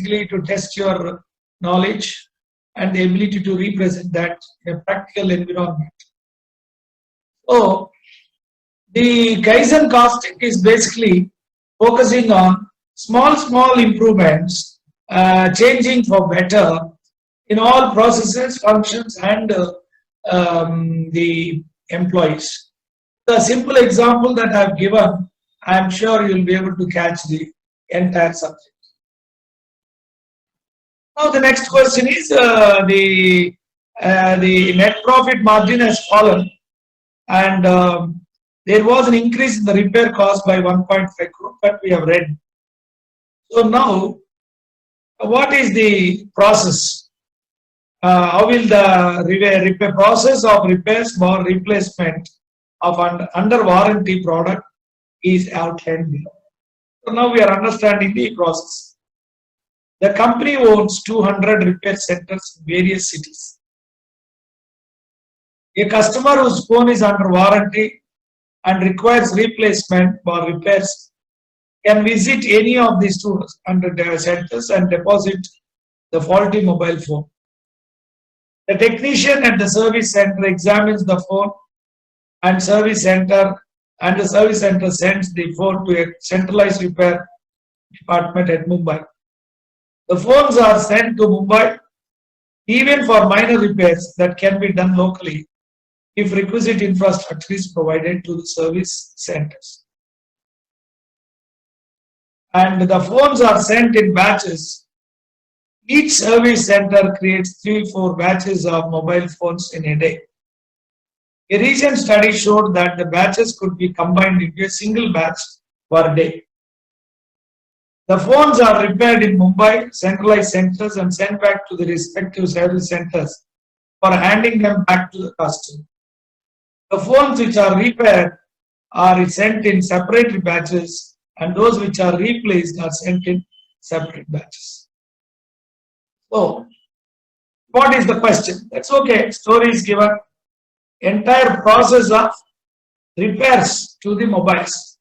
basically to test your knowledge and the ability to represent that in a practical environment. So the Kaizen costing is basically focusing on small improvements, changing for better in all processes, functions, and the employees. The simple example that I've given, I'm sure you'll be able to catch the entire subject. Now the next question is the net profit margin has fallen, and there was an increase in the repair cost by 1.5 crore, but we have read. So now, what is the process? How will the repair process of repairs or replacement of under warranty product is outlined below. So now we are understanding the process. The company owns 200 repair centers in various cities. A customer whose phone is under warranty and requires replacement or repairs can visit any of these 200 centers and deposit the faulty mobile phone. The technician at the service center examines the phone and the service center sends the phone to a centralized repair department at Mumbai. The phones are sent to Mumbai even for minor repairs that can be done locally if requisite infrastructure is provided to the service centers. And the phones are sent in batches. Each service center creates 3-4 batches of mobile phones in a day. A recent study showed that the batches could be combined into a single batch per day. The phones are repaired in Mumbai centralized centers and sent back to the respective service centers for handing them back to the customer. The phones which are repaired are sent in separate batches, and those which are replaced are sent in separate batches. So, what is the question? That's okay. Story is given. Entire process of repairs to the mobiles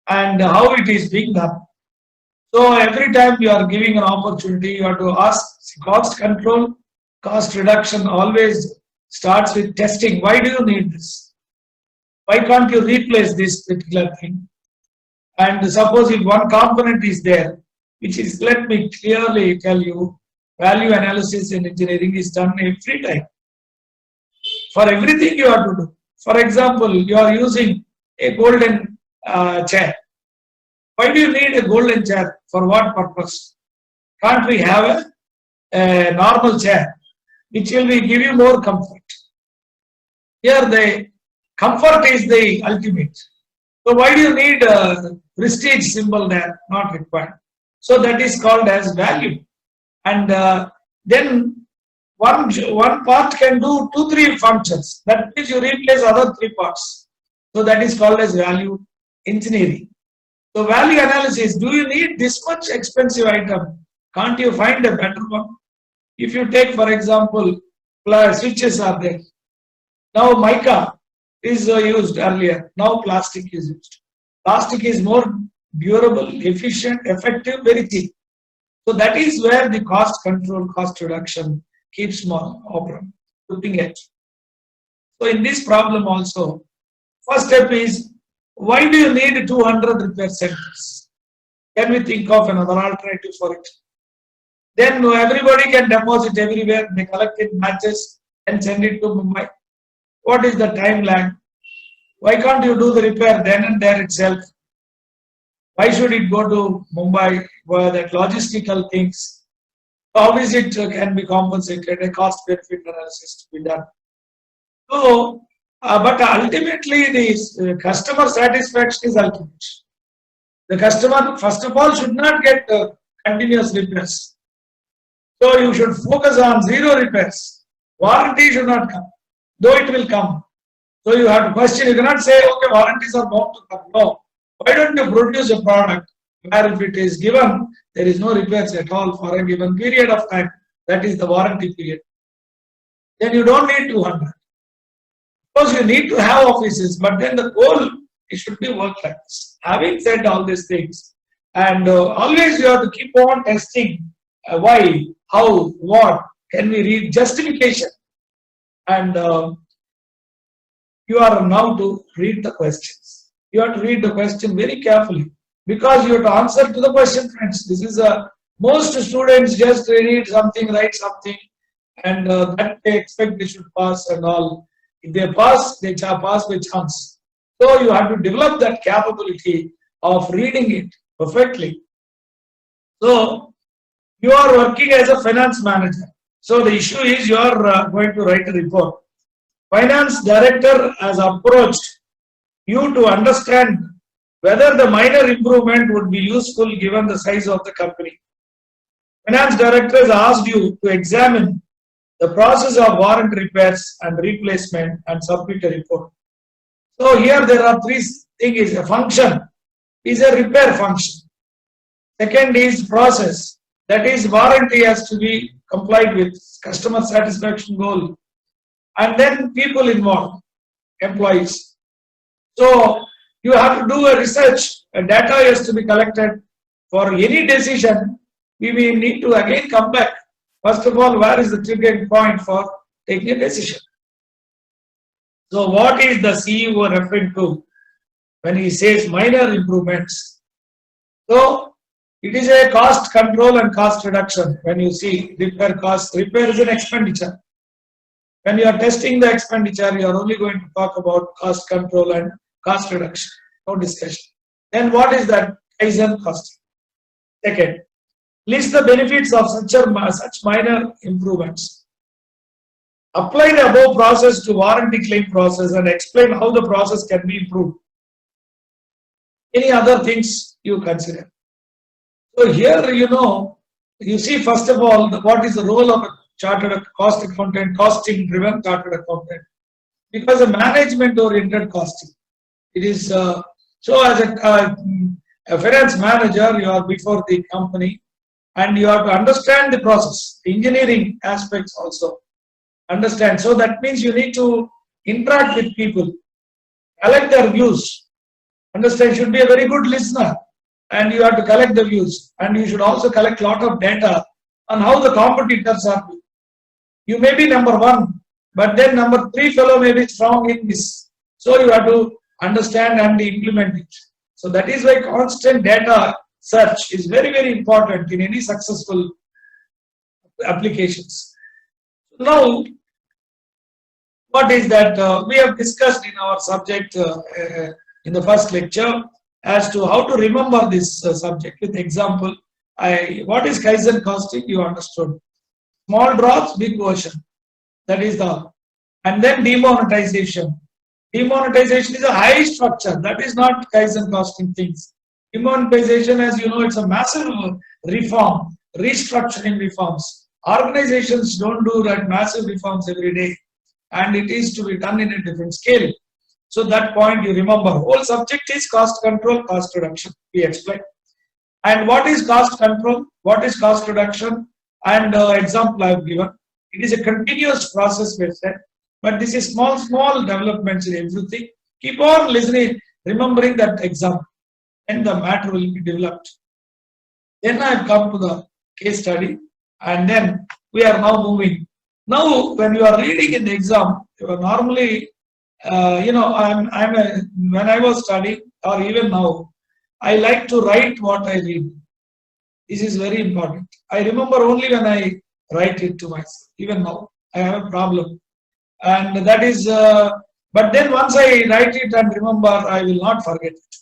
and how it is being done. So every time you are giving an opportunity, you have to ask. Cost control, cost reduction always starts with testing. Why do you need this? Why can't you replace this particular thing? And suppose if one component is there, which is, let me clearly tell you, value analysis in engineering is done every time. For everything you have to do. For example, you are using a golden chair. Why do you need a golden chair? For what purpose? Can't we have a normal chair which will give you more comfort? Here the comfort is the ultimate. So why do you need a prestige symbol there? Not required. So that is called as value. And then one part can do 2-3 functions. That means you replace other 3 parts. So that is called as value engineering. So value analysis, do you need this much expensive item? Can't you find a better one? If you take, for example, switches are there. Now mica is used earlier. Now plastic is used. Plastic is more durable, efficient, effective, very cheap. So that is where the cost control, cost reduction keeps looking at. So in this problem also, first step is, why do you need 200 repair centers? Can we think of another alternative for it? Then everybody can deposit everywhere, they collect in batches and send it to Mumbai. What is the time lag? Why can't you do the repair then and there itself? Why should it go to Mumbai where that logistical things? How is it can be compensated? A cost benefit analysis to be done. So, but ultimately the customer satisfaction is ultimate. The customer first of all should not get continuous repairs. So you should focus on 0 repairs. Warranty should not come, though it will come. So you have to question. You cannot say, okay, warranties are bound to come. No. Why don't you produce a product where if it is given, there is no repairs at all for a given period of time? That is the warranty period. Then you don't need 200. Of course, you need to have offices, but then the goal, it should be work like this. Having said all these things, And always you have to keep on testing why, how, what. Can we read justification? And you are now to read the questions. You have to read the question very carefully because you have to answer to the question, friends. This is a most students just read something, write something, and that they expect they should pass and all. If they pass, they pass by chance. So you have to develop that capability of reading it perfectly. So you are working as a finance manager. So the issue is you are going to write a report. Finance director has approached you to understand whether the minor improvement would be useful given the size of the company. Finance director has asked you to examine the process of warranty repairs and replacement and submit a report. So here there are three things. A function is a repair function. Second is process. That is warranty has to be complied with, customer satisfaction goal. And then people involved, employees. So you have to do a research, a data has to be collected. For any decision, we may need to again come back. First of all, where is the triggering point for taking a decision? So what is the CEO referring to when he says minor improvements? So it is a cost control and cost reduction. When you see repair cost, repair is an expenditure. When you are testing the expenditure, you are only going to talk about cost control and cost reduction. No discussion. Then what is that Kaizen costing? Second, list the benefits of such minor improvements. Apply the above process to warranty claim process and explain how the process can be improved. Any other things you consider? So here, you see first of all, what is the role of a chartered cost accountant, costing driven chartered accountant? Because a management oriented costing. It is so as a finance manager, you are before the company and you have to understand the process, the engineering aspects also. Understand. So that means you need to interact with people, collect their views. Understand, should be a very good listener and you have to collect the views and you should also collect a lot of data on how the competitors are doing. You may be number one, but then number three fellow may be strong in this. So you have to understand and implement it. So that is why constant data search is very, very important in any successful applications. Now, what is that we have discussed in our subject in the first lecture as to how to remember this subject with example. What is Kaizen costing? You understood. Small drops, big version. That is the, and then demonetization. Demonetization is a high structure. That is not Kaizen costing things. Demonetization, as you know, it's a massive reform, restructuring reforms. Organizations don't do that massive reforms every day, and it is to be done in a different scale. So that point you remember. Whole subject is cost control, cost reduction. We explained. And what is cost control? What is cost reduction? And example I have given. It is a continuous process, we said. But this is small developments in everything. Keep on listening, remembering that example, and the matter will be developed. Then I have come to the case study, and then we are now moving. Now, when you are reading in the exam, you are normally, when I was studying, or even now, I like to write what I read. This is very important. I remember only when I write it to myself. Even now, I have a problem. And that is, but then once I write it and remember, I will not forget it.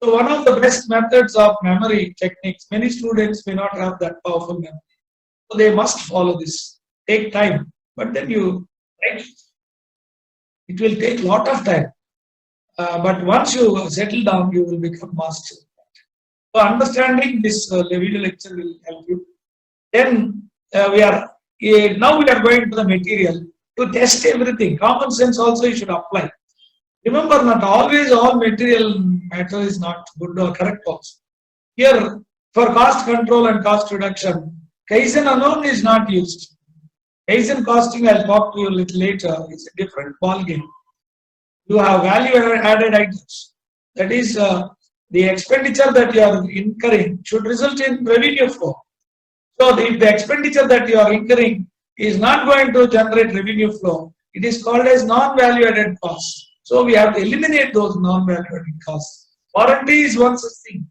So one of the best methods of memory techniques, many students may not have that powerful memory. So they must follow this. Take time, but then you write it. It will take a lot of time. But once you settle down, you will become master. So understanding this video lecture will help you. Then now we are going to the material to test everything. Common sense also you should apply. Remember, not always all material matter is not good or correct also. Here, for cost control and cost reduction, Kaizen alone is not used. Kaizen costing, I'll talk to you a little later, is a different ball game. You have value added items. That is, the expenditure that you are incurring should result in revenue flow. So if the expenditure that you are incurring is not going to generate revenue flow, it is called as non-value added costs. So we have to eliminate those non-value added costs. Warranty is one such thing.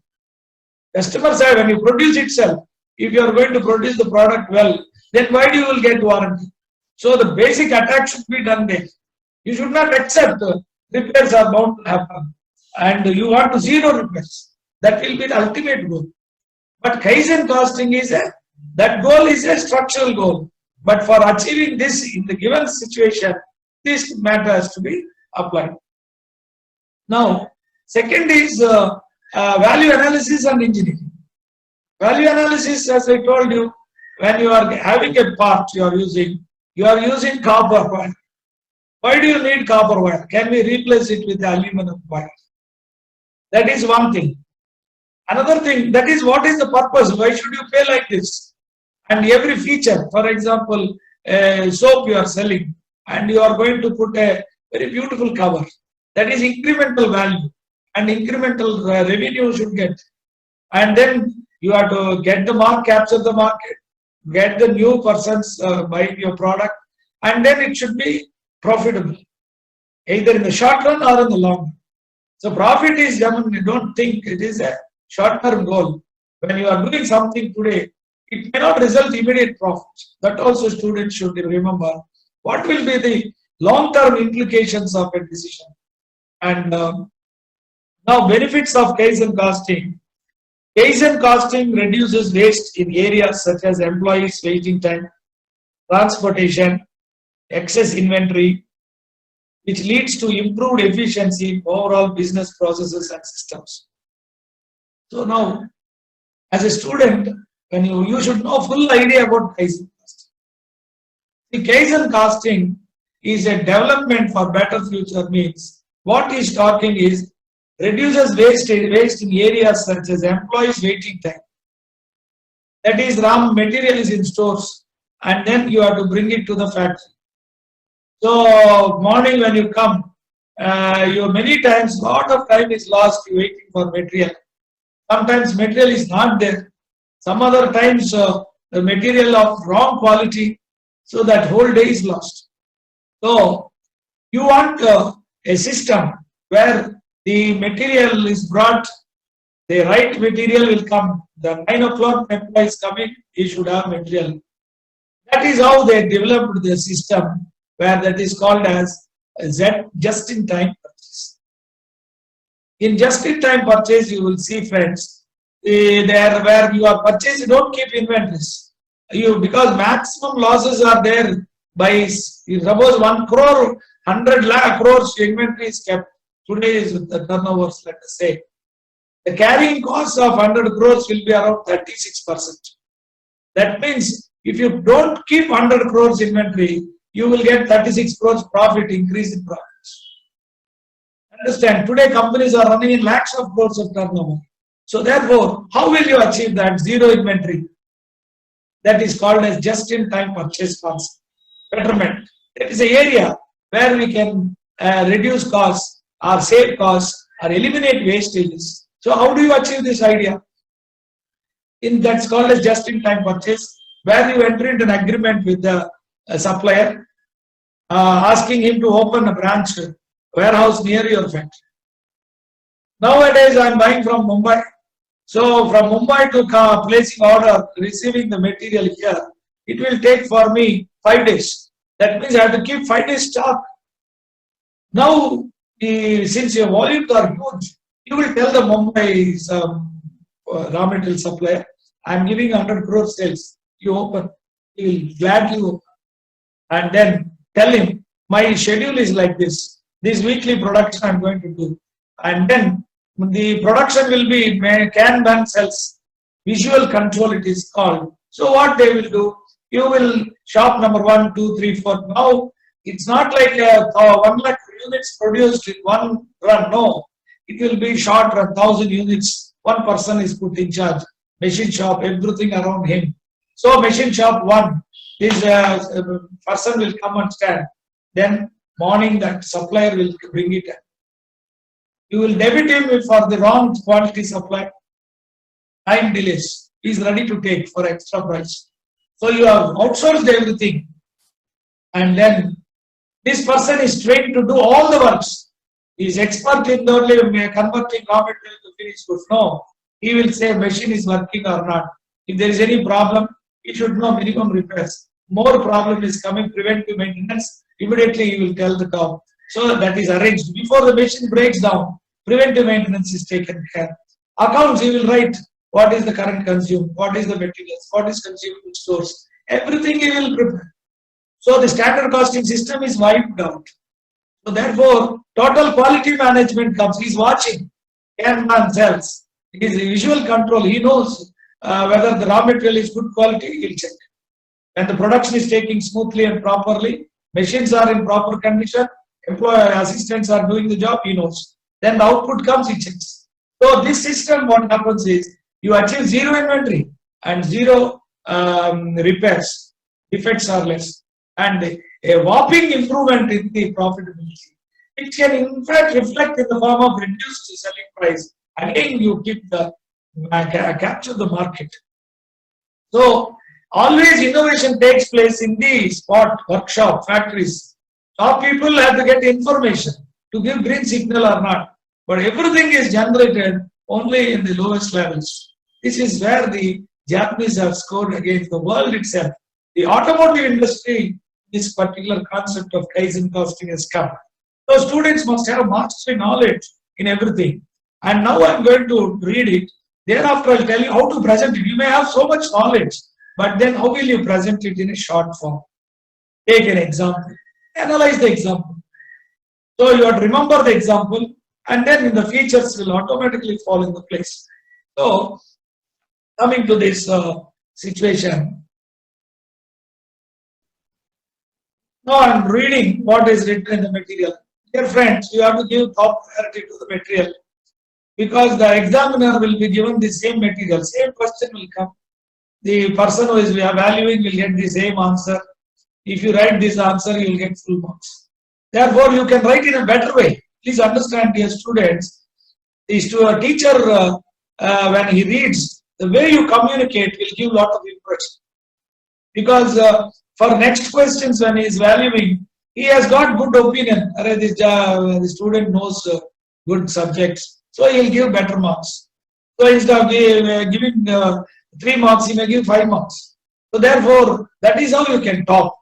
Customer side, when you produce itself, if you are going to produce the product well, then why do you will get warranty? So the basic attack should be done there. You should not accept repairs are bound to happen, and you want to zero repairs. That will be the ultimate goal. But Kaizen costing is that goal is a structural goal. But for achieving this in the given situation, this matter has to be applied. Now, second is value analysis and engineering. Value analysis, as I told you, when you are having a part you are using copper wire. Why do you need copper wire? Can we replace it with aluminum wire? That is one thing. Another thing, that is what is the purpose? Why should you pay like this? And every feature, for example, soap you are selling and you are going to put a very beautiful cover. That is incremental value and incremental revenue should get. And then you have to get the market, capture the market, get the new persons buying your product, and then it should be profitable, either in the short run or in the long run. So profit is, don't think it is a short-term goal. When you are doing something today, it may not result immediate profit. That also students should remember. What will be the long-term implications of a decision? And now benefits of Kaizen costing. Kaizen costing reduces waste in areas such as employees waiting time, transportation, excess inventory, which leads to improved efficiency in overall business processes and systems. So now, as a student, when you should know full idea about Kaizen costing. The Kaizen costing is a development for better future means what he's talking is reduces waste in areas such as employees waiting time. That is, raw material is in stores and then you have to bring it to the factory. So morning when you come, you many times lot of time is lost waiting for material. Sometimes material is not there. Some other times the material of wrong quality, so that whole day is lost. So you want a system where the material is brought, the right material will come. The 9 o'clock employee is coming, he should have material. That is how they developed the system, where that is called as just-in-time purchase. In just-in-time purchase, you will see, friends, there where you are purchasing, don't keep inventories. Because maximum losses are there by, suppose 1 crore, 100 lakh crores inventory is kept. Today is the turnovers, let us say. The carrying cost of 100 crores will be around 36%. That means if you don't keep 100 crores inventory, you will get 36 crores profit, increase in profits. Understand, today companies are running in lakhs of crores of turnover. So therefore, how will you achieve that zero inventory? That is called as just-in-time purchase concept. Betterment. That is an area where we can reduce costs, or save costs, or eliminate wastages. So how do you achieve this idea? That's called as just-in-time purchase, where you enter into an agreement with the supplier, asking him to open a branch warehouse near your factory. Nowadays, I am buying from Mumbai. So from Mumbai to placing order, receiving the material here, it will take for me 5 days. That means I have to keep 5 days stock. Now, since your volumes are huge, you will tell the Mumbai's raw material supplier, I am giving 100 crore sales. You open. He will gladly open. And then tell him, my schedule is like this. This weekly production I am going to do. And then the production will be Kanban cells. Visual control it is called. So what they will do, you will shop number 1, 2, 3, 4. Now, it's not like 1 lakh units produced in one run. No, it will be short run, 1,000 units. One person is put in charge. Machine shop, everything around him. So machine shop 1, this person will come and stand. Then morning that supplier will bring it. You will debit him for the wrong quantity supply. Time delays. He is ready to take for extra price. So you have outsourced everything, and then this person is trained to do all the works. He is expert in only converting raw material to finished goods. No, he will say machine is working or not. If there is any problem, he should know minimum repairs. More problem is coming, preventive maintenance. Immediately he will tell the top. So that is arranged before the machine breaks down. Preventive maintenance is taken care. Accounts, he will write what is the current consumed, what is the materials, what is consumed in stores. Everything he will prepare. So the standard costing system is wiped out. So therefore, total quality management comes. He's watching. Can man sells. It is visual control. He knows whether the raw material is good quality. He'll check. When the production is taking smoothly and properly, machines are in proper condition, employee assistants are doing the job. He knows. Then the output comes. He checks. So this system, what happens is you achieve zero inventory and zero repairs. Defects are less. And a whopping improvement in the profitability. It can in fact reflect in the form of reduced selling price. Again, you keep the capture the market. So always innovation takes place in the spot, workshop, factories. Top people have to get information to give green signal or not. But everything is generated only in the lowest levels. This is where the Japanese have scored against the world itself. The automotive industry, this particular concept of Kaizen costing has come. So students must have mastery knowledge in everything. And now I'm going to read it. Thereafter, I'll tell you how to present it. You may have so much knowledge, but then how will you present it in a short form? Take an example. Analyze the example. So you have to remember the example, and then the features will automatically fall into place. So coming to this situation, now I'm reading what is written in the material. Dear friends, you have to give top priority to the material because the examiner will be given the same material, same question will come. The person who is evaluating will get the same answer. If you write this answer, you will get full marks. Therefore, you can write in a better way. Please understand, dear students, to a teacher, when he reads, the way you communicate will give a lot of impression. Because for next questions, when he is valuing, he has got good opinion. The student knows good subjects, so he will give better marks. So instead of giving 3 marks, he may give 5 marks. So therefore, that is how you can top.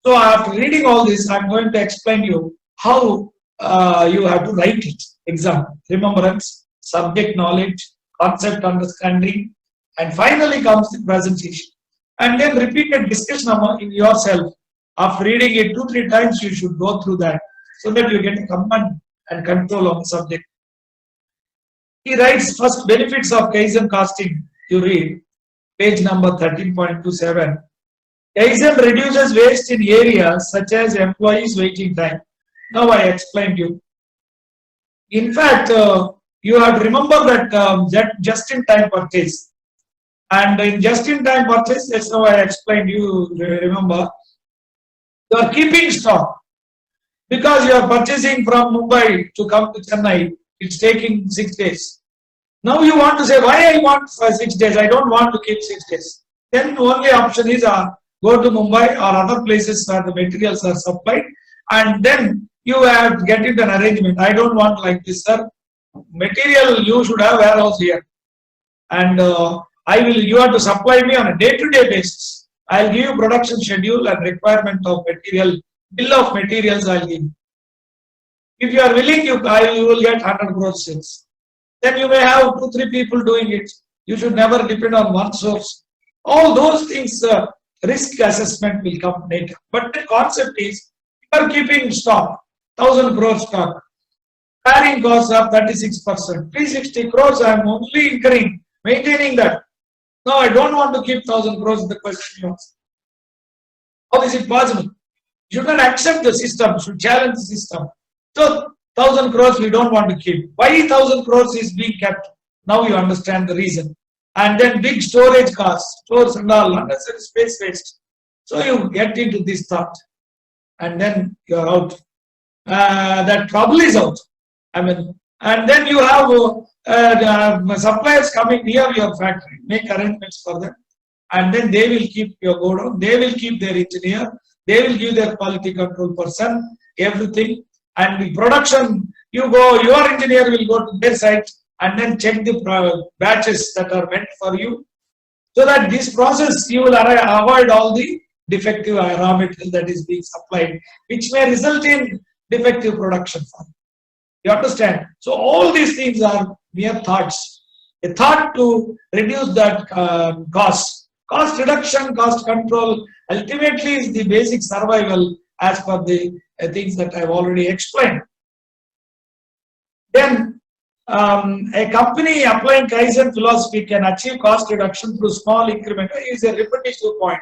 So after reading all this, I am going to explain you how you have to write it. Example, remembrance, subject knowledge, concept understanding, and finally comes the presentation. And then repeated discussion in yourself. After reading it 2-3 times, you should go through that so that you get a command and control on the subject. He writes first benefits of Kaizen costing. You read page number 13.27. Kaizen reduces waste in areas such as employees' waiting time. Now I explained you. In fact, you have to remember that just-in-time purchase. And in just-in-time purchase, that's how I explained you. Remember, you are keeping stock because you are purchasing from Mumbai to come to Chennai. It's taking 6 days. Now you want to say, why I want 6 days? I don't want to keep 6 days. Then the only option is go to Mumbai or other places where the materials are supplied, and then you have to get into an arrangement. I don't want like this, sir. Material you should have warehouse here, and you have to supply me on a day-to-day basis. I'll give you production schedule and requirement of material, bill of materials I'll give you. If you are willing, you will get 100 crores sales. Then you may have 2-3 people doing it. You should never depend on one source. All those things, risk assessment will come later. But the concept is, you are keeping stock, 1000 crores stock. Carrying costs are 36%. 360 crores I am only incurring, maintaining that. No, I don't want to keep 1000 crores. The question you ask. How is it possible? You should not accept the system, you should challenge the system. So 1000 crores we don't want to keep. Why 1000 crores is being kept? Now you understand the reason. And then big storage costs, stores and all, unnecessary space waste. So you get into this thought, and then you are out. That trouble is out. I mean, And then you have suppliers coming near your factory, make arrangements for them, and then they will keep your godown, they will keep their engineer, they will give their quality control person, everything. And the production, your engineer will go to their site and then check the batches that are meant for you. So that this process, you will avoid all the defective raw material that is being supplied, which may result in defective production. You understand? So all these things are mere thoughts. A thought to reduce that cost. Cost reduction, cost control, ultimately is the basic survival as per the things that I have already explained. Then a company applying Kaizen philosophy can achieve cost reduction through small increment. It is a repetitive point.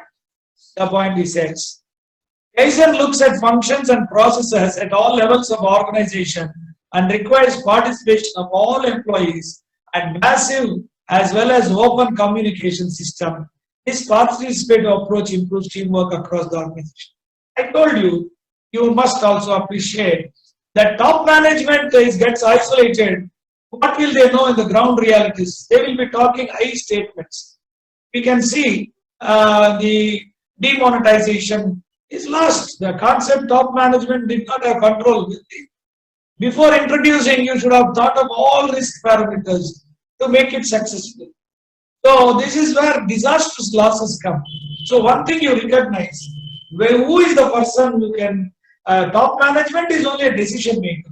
The point he says. Kaizen looks at functions and processes at all levels of organization and requires participation of all employees and massive as well as open communication system. This participative approach improves teamwork across the organization. I told you, you must also appreciate that top management gets isolated. What will they know in the ground realities? They will be talking I statements. We can see the demonetization is lost. The concept top management did not have control with it. Before introducing, you should have thought of all risk parameters to make it successful. So this is where disastrous losses come. So one thing you recognize, who is the person who can, top management is only a decision maker.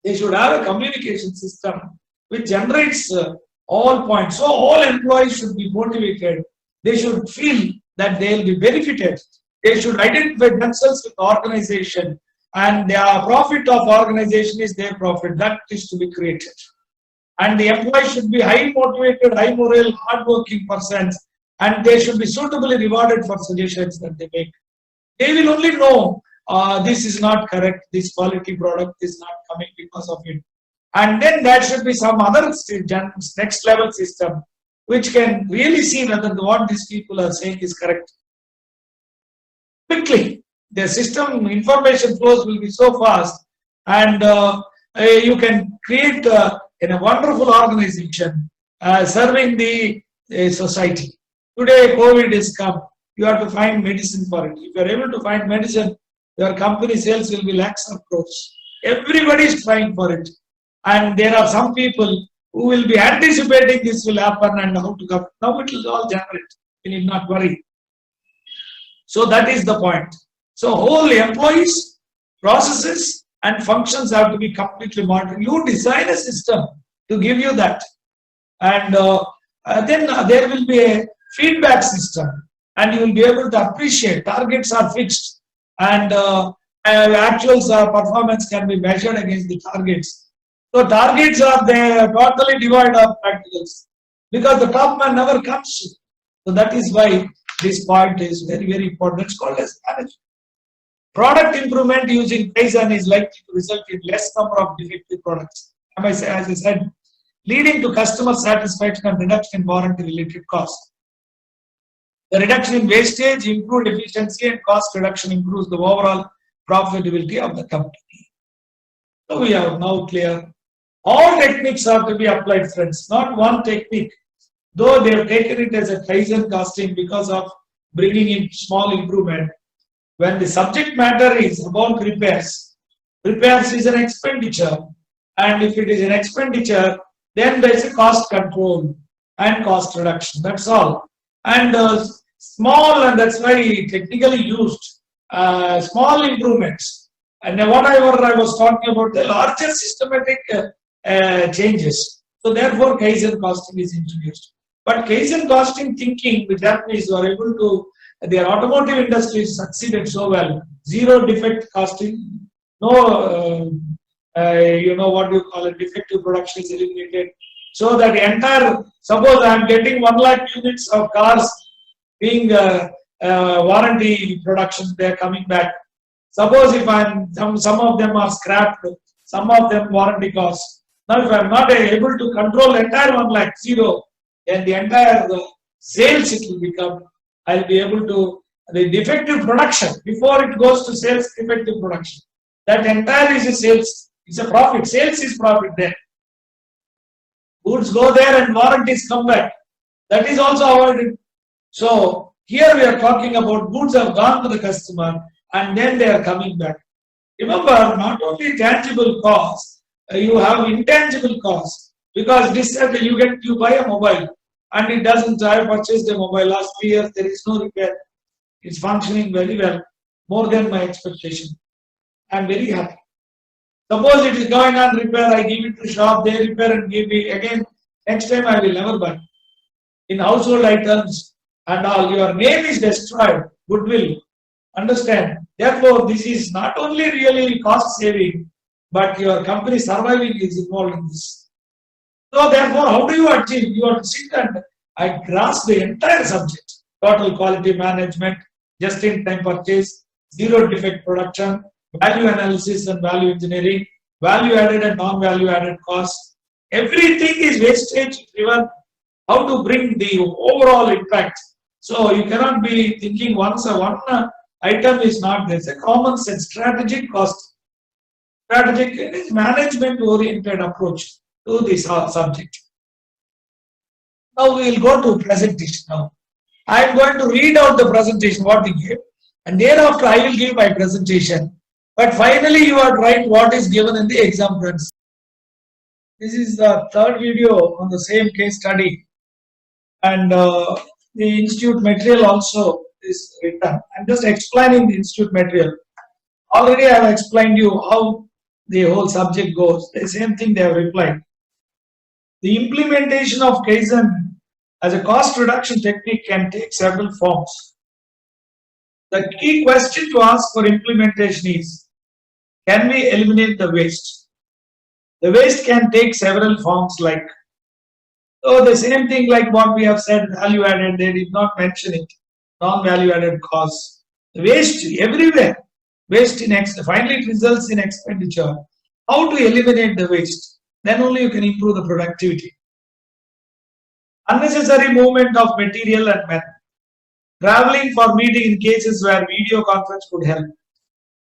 They should have a communication system which generates all points. So all employees should be motivated. They should feel that they will be benefited. They should identify themselves with the organization, and the profit of organization is their profit. That is to be created. And the employees should be highly motivated, high morale, hardworking persons, and they should be suitably rewarded for suggestions that they make. They will only know this is not correct, this quality product is not coming because of it. And then there should be some other next level system which can really see whether what these people are saying is correct. Quickly, the system information flows will be so fast, and you can create in a wonderful organization serving the society. Today, COVID has come. You have to find medicine for it. If you are able to find medicine, your company sales will be lakhs of crores. Everybody is trying for it. And there are some people who will be anticipating this will happen and how to come. Now it will all generate. You need not worry. So that is the point. So whole employees, processes and functions have to be completely monitored. You design a system to give you that. And then there will be a feedback system, and you will be able to appreciate. Targets are fixed, and actual performance can be measured against the targets. So targets are there totally devoid of practicals, because the top man never comes. So that is why this point is very, very important. It's called as management. Product improvement using Kaizen is likely to result in less number of defective products, as I said, leading to customer satisfaction and reduction in warranty-related costs. The reduction in wastage, improved efficiency, and cost reduction improves the overall profitability of the company. So we are now clear. All techniques are to be applied, friends, not one technique. Though they have taken it as a Kaizen costing because of bringing in small improvement. When the subject matter is about repairs, repairs is an expenditure, and if it is an expenditure, then there is a cost control and cost reduction. That's all. And small, and that's why technically used, small improvements. And whatever I was talking about, the larger systematic changes. So therefore, Kaizen costing is introduced. But Kaizen costing thinking, the Japanese were able to, their automotive industry succeeded so well. Zero defect costing, no, what you call it, defective production is eliminated. So that the entire, suppose I am getting 1 lakh units of cars being warranty productions, they are coming back. Suppose if some of them are scrapped, some of them warranty costs. Now if I am not able to control the entire 1 lakh, zero, then the entire sales it will become. I'll be able to, the defective production, before it goes to sales, defective production. That entire is a sales It's a profit. Sales is profit there. Goods go there and warranties come back. That is also avoided. So here we are talking about goods have gone to the customer and then they are coming back. Remember, not only tangible cost, you have intangible cost, because this you buy a mobile and it doesn't. I purchased a mobile last 3 years. There is no repair. It's functioning very well, more than my expectation. I'm very happy. Suppose it is going on repair, I give it to shop, they repair and give me again. Next time I will never buy. In household items and all, your name is destroyed, goodwill. Understand? Therefore, this is not only really cost saving, but your company surviving is involved in this. So therefore, how do you achieve? You have to sit and I grasp the entire subject. Total quality management, just-in-time purchase, zero defect production, value analysis and value engineering, value added and non-value added costs. Everything is wastage driven. How to bring the overall impact. So you cannot be thinking once one item is not there. It's a common sense, strategic cost. Strategic management oriented approach to this subject. Now we will go to presentation now. I am going to read out the presentation what we gave, and thereafter I will give my presentation. But finally you are write what is given in the exam principle. This is the third video on the same case study, and the institute material also is written. I'm just explaining the institute material. Already I have explained you how the whole subject goes. The same thing they have replied. The implementation of Kaizen as a cost reduction technique can take several forms. The key question to ask for implementation is, can we eliminate the waste? The waste can take several forms like, so the same thing like what we have said, value added, they did not mention it, non-value added costs. The waste everywhere, waste in finally it results in expenditure. How to eliminate the waste? Then only you can improve the productivity. Unnecessary movement of material and men. Traveling for meeting in cases where video conference could help.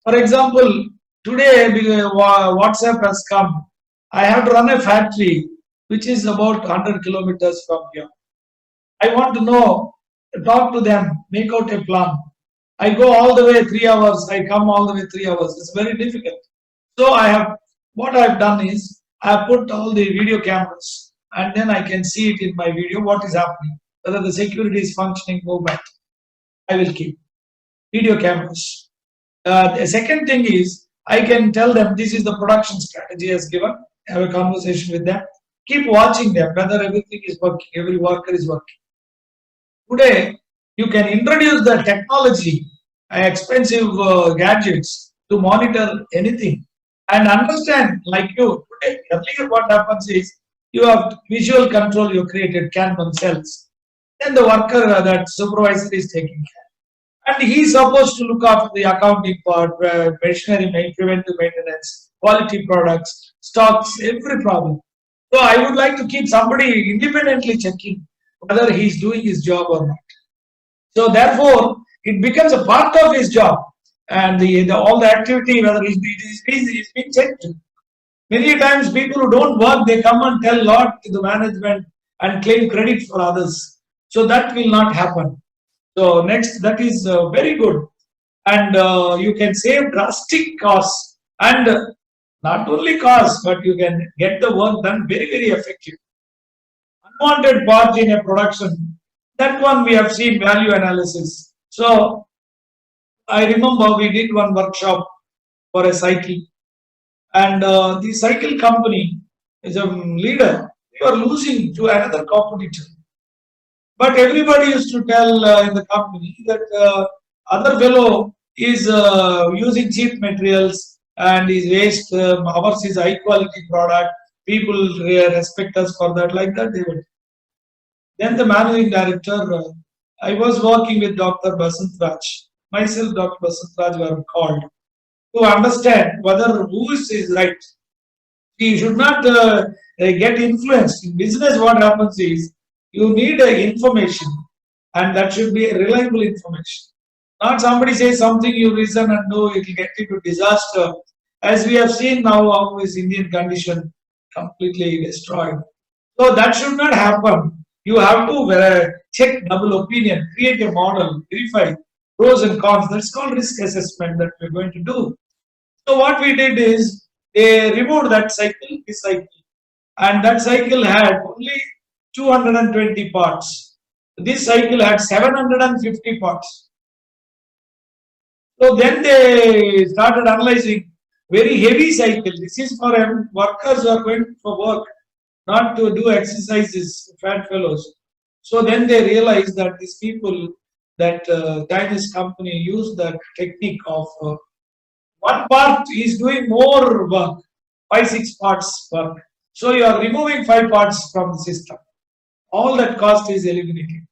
For example, today WhatsApp has come. I have to run a factory which is about 100 kilometers from here. I want to know, talk to them, make out a plan. I go all the way 3 hours, I come all the way 3 hours. It's very difficult. So what I have done is, I have put all the video cameras and then I can see it in my video what is happening, whether the security is functioning or not. I will keep video cameras. The second thing is, I can tell them this is the production strategy as given, have a conversation with them, keep watching them, whether everything is working, every worker is working. Today, you can introduce the technology, expensive gadgets to monitor anything and understand like you. Today, earlier what happens is, you have visual control, you created Kanban cells. Then the worker, that supervisor is taking care. And he is supposed to look after the accounting part, machinery, preventive maintenance, quality products, stocks, every problem. So I would like to keep somebody independently checking whether he is doing his job or not. So therefore, it becomes a part of his job, and all the activity, whether it is being checked. Many times people who don't work, they come and tell lot to the management and claim credit for others. So that will not happen. So next, that is very good, and you can save drastic costs, and not only costs, but you can get the work done very, very effective. Unwanted part in a production, that one we have seen value analysis. So I remember we did one workshop for a cycle, and the cycle company is a leader. We were losing to another competitor. But everybody used to tell in the company that other fellow is using cheap materials and is waste. Ours is high quality product. People respect us for that. Like that they would. Then the managing director, I was working with Dr. Basant Raj. Myself, Dr. Basant Raj were called to understand whether who is right. We should not get influenced. In business, what happens is, you need information, and that should be a reliable information. Not somebody says something, you listen and do, it will get into disaster. As we have seen now, how is Indian condition completely destroyed. So that should not happen. You have to check double opinion, create a model, verify pros and cons. That's called risk assessment that we're going to do. So what we did is they removed that cycle, this cycle, and that cycle had only 220 parts. This cycle had 750 parts. So then they started analyzing very heavy cycle. This is for workers who are going for work, not to do exercises, fat fellows. So then they realized that these people, that Chinese company used that technique of one part is doing more work, 5, 6 parts work. So you are removing 5 parts from the system. All that cost is eliminated.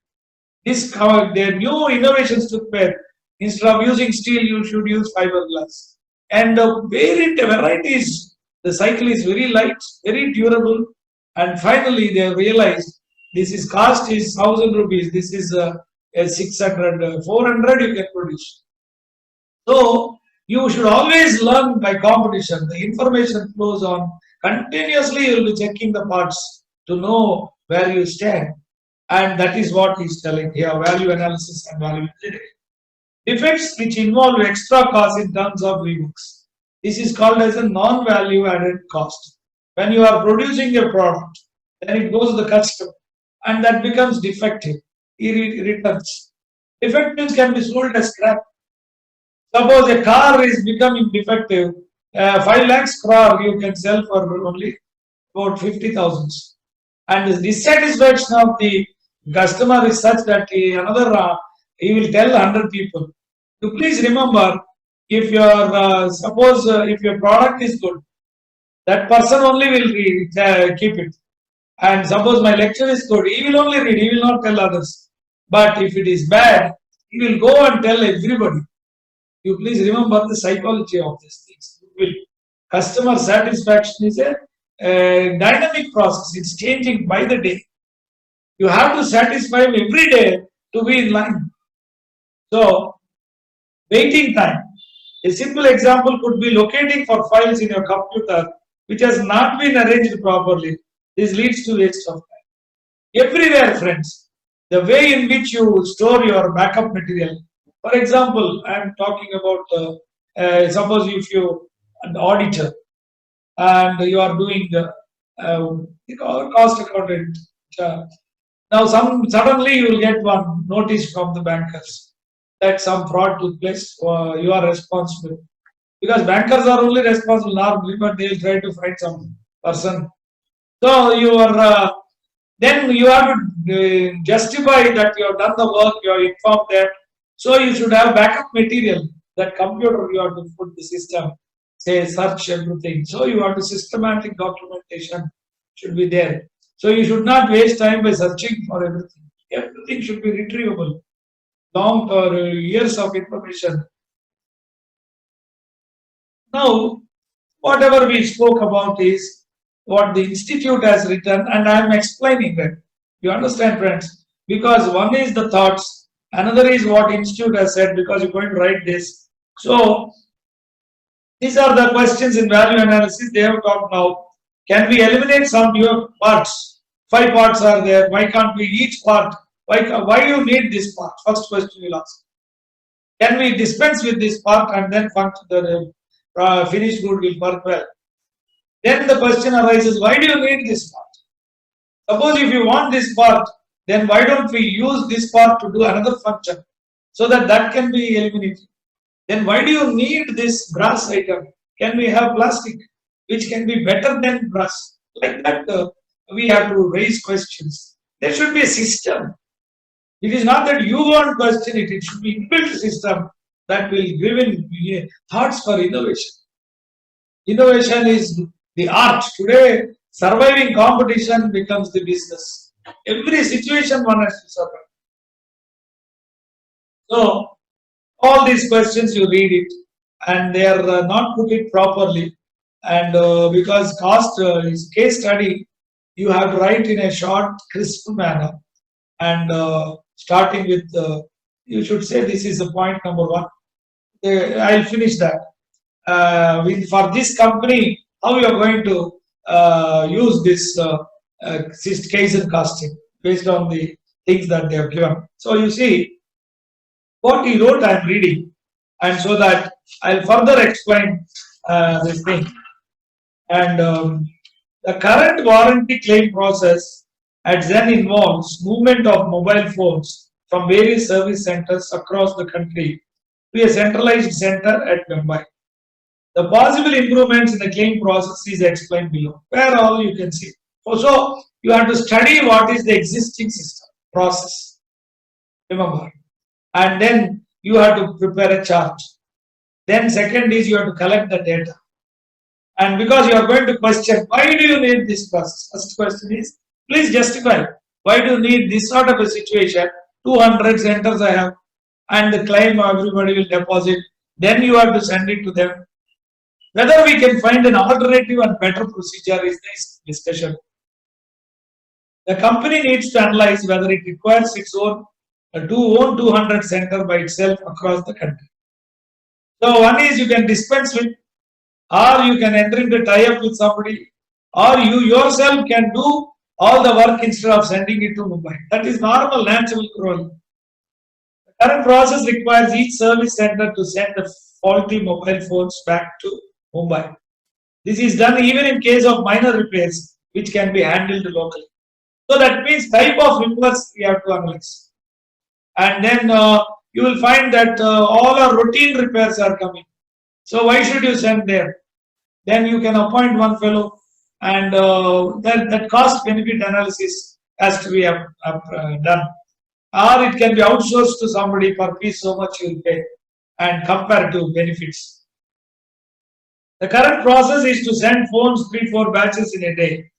This their new innovations took place. Instead of using steel, you should use fiberglass. And the varieties, the cycle is very light, very durable. And finally, they realized this is cost is 1,000 rupees. This is 600, 400 you can produce. So you should always learn by competition. The information flows on continuously. You will be checking the parts to know where you stand, and that is what he's telling here: value analysis and value engineering. Defects which involve extra cost in terms of reworks. This is called as a non-value added cost. When you are producing a product, then it goes to the customer, and that becomes defective. It returns. Defectives can be sold as scrap. Suppose a car is becoming defective, 5 lakhs car you can sell for only about 50,000. And the dissatisfaction of the customer is such that he will tell 100 people. So please remember, if your suppose if your product is good, that person only will read, keep it. And suppose my lecture is good, he will only read, he will not tell others. But if it is bad, he will go and tell everybody. You please remember the psychology of these things. Customer satisfaction is a dynamic process. It's changing by the day. You have to satisfy him every day to be in line. So, waiting time. A simple example could be locating for files in your computer which has not been arranged properly. This leads to waste of time. Everywhere, friends, the way in which you store your backup material. For example, I am talking about suppose if you an auditor and you are doing cost accountant. Now, suddenly you will get one notice from the bankers that some fraud took place. You are responsible, because bankers are only responsible normally, but they will try to find some person. So you are then you have to justify that you have done the work. You have informed them. So you should have backup material. That computer you have to put the system, say search everything. So you have to systematic documentation should be there. So you should not waste time by searching for everything. Everything should be retrievable. Long or years of information. Now, whatever we spoke about is what the institute has written, and I am explaining that. You understand, friends? Because one is the thoughts, another is what institute has said, because you're going to write this. So these are the questions in value analysis they have talked now. Can we eliminate some new parts? 5 parts are there. Why can't we each part? Why you need this part? First question you'll ask. Can we dispense with this part and then the finished good will work well? Then the question arises, why do you need this part? Suppose if you want this part, then why don't we use this part to do another function so that that can be eliminated? Then why do you need this brass item? Can we have plastic which can be better than brass? Like that, we have to raise questions. There should be a system. It is not that you want to question it. It should be inbuilt system that will give in thoughts for innovation. Innovation is the art. Today, surviving competition becomes the business. Every situation one has to survive. So, all these questions you read it, and they are not put it properly. And because cost is case study, you have to write in a short, crisp manner. And starting with, you should say this is the point number 1. I'll finish that. for this company, how you are going to use this Kaizen costing based on the things that they have given. So you see, what he wrote, I am reading, and so that I'll further explain this thing. And the current warranty claim process at Zen involves movement of mobile phones from various service centers across the country to a centralized center at Mumbai. The possible improvements in the claim process is explained below, where all you can see. So you have to study what is the existing system process. Remember, and then you have to prepare a chart. Then second is you have to collect the data. And because you are going to question, why do you need this process? First question is, please justify. Why do you need this sort of a situation? 200 centers I have, and the claim everybody will deposit. Then you have to send it to them. Whether we can find an alternative and better procedure is this discussion. The company needs to analyze whether it requires its own 200 center by itself across the country. So one is you can dispense with, or you can enter into tie-up with somebody, or you yourself can do all the work instead of sending it to Mumbai. That is normal, natural growth. The current process requires each service center to send the faulty mobile phones back to Mumbai. This is done even in case of minor repairs, which can be handled locally. So that means type of repairs we have to analyze. And then you will find that all our routine repairs are coming. So why should you send there? Then you can appoint one fellow, and that cost benefit analysis has to be done. Or it can be outsourced to somebody per piece, so much you will pay, and compare to benefits. The current process is to send phones 3-4 batches in a day.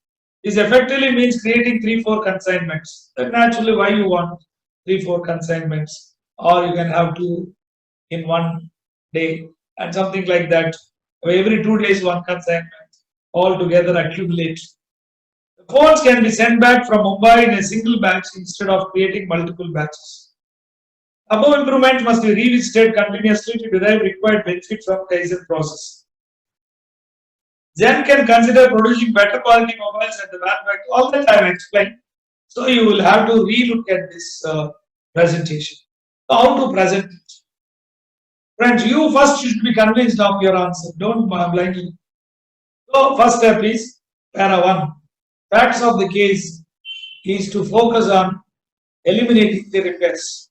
This effectively means creating 3-4 consignments. That's naturally why you want 3-4 consignments, or you can have 2 in one day, and something like that. Every 2 days, one consignment, all together accumulate. The phones can be sent back from Mumbai in a single batch instead of creating multiple batches. Above improvement must be revisited continuously to derive required benefit from Kaizen process. Zen can consider producing better quality mobiles at the manufacturer. All that I have explained. So you will have to re-look at this presentation. How to present it. Friends, you first should be convinced of your answer. Don't blindly. So first step is para 1. Facts of the case is to focus on eliminating the repairs.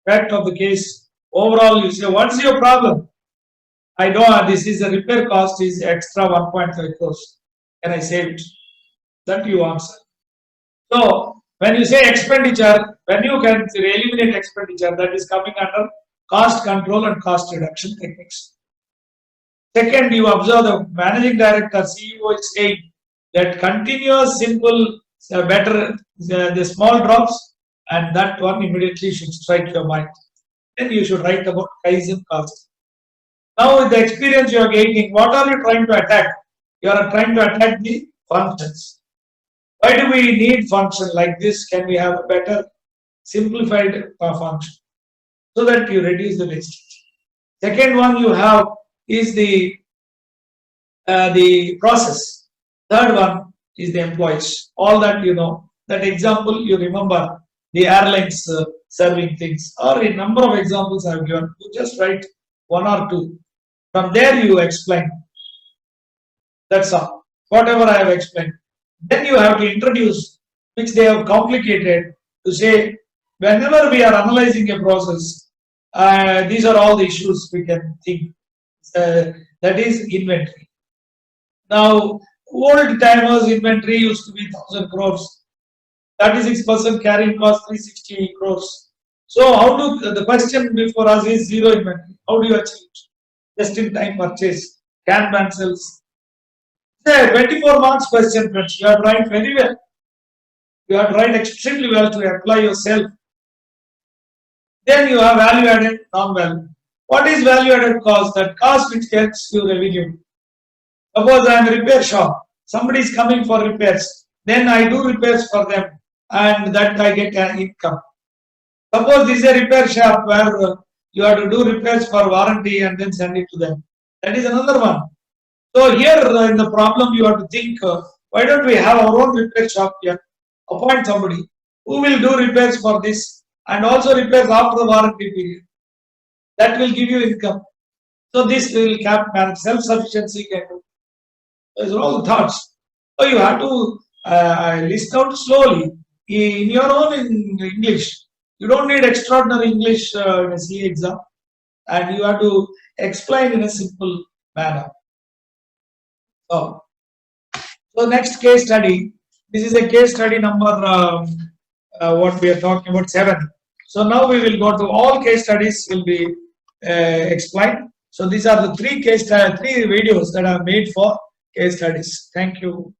Fact of the case, overall you say, what's your problem? I know this is the repair cost is extra 1.5 crores. Can I save it? That you answer. So when you say expenditure, when you can eliminate expenditure, that is coming under cost control and cost reduction techniques. Second, you observe the managing director, CEO is saying that continuous, simple, better, the small drops, and that one immediately should strike your mind. Then you should write about Kaizen cost. Now with the experience you are gaining, what are you trying to attack? You are trying to attack the functions. Why do we need function like this? Can we have a better simplified function so that you reduce the wastage? Second one you have is the process. Third one is the employees. All that you know. That example you remember the airlines serving things, or a number of examples I have given. You just write 1 or 2. From there you explain. That's all. Whatever I have explained. Then you have to introduce, which they have complicated, to say whenever we are analyzing a process, these are all the issues we can think. That is inventory. Now, old timers inventory used to be 1,000 crores. 36% carrying cost 360 crores. So how do the question before us is zero inventory? How do you achieve it? Just-in-time purchase, Kanban cells. 24 marks question, friends. You have to write very well. You have to write extremely well to apply yourself. Then you have value added, non-value. What is value added cost? That cost which gets you revenue. Suppose I am a repair shop. Somebody is coming for repairs. Then I do repairs for them, and that I get an income. Suppose this is a repair shop where you have to do repairs for warranty and then send it to them. That is another one. So here in the problem you have to think, why don't we have our own repair shop here? Appoint somebody who will do repairs for this and also repairs after the warranty period. That will give you income. So this will manage self-sufficiency can do. Those are all thoughts. So you have to list out slowly in your own in English. You don't need extraordinary English in a CA exam, and you have to explain in a simple manner. So next case study. This is a case study number what we are talking about 7. So now we will go to all case studies will be explained. So these are the three videos that are made for case studies. Thank you.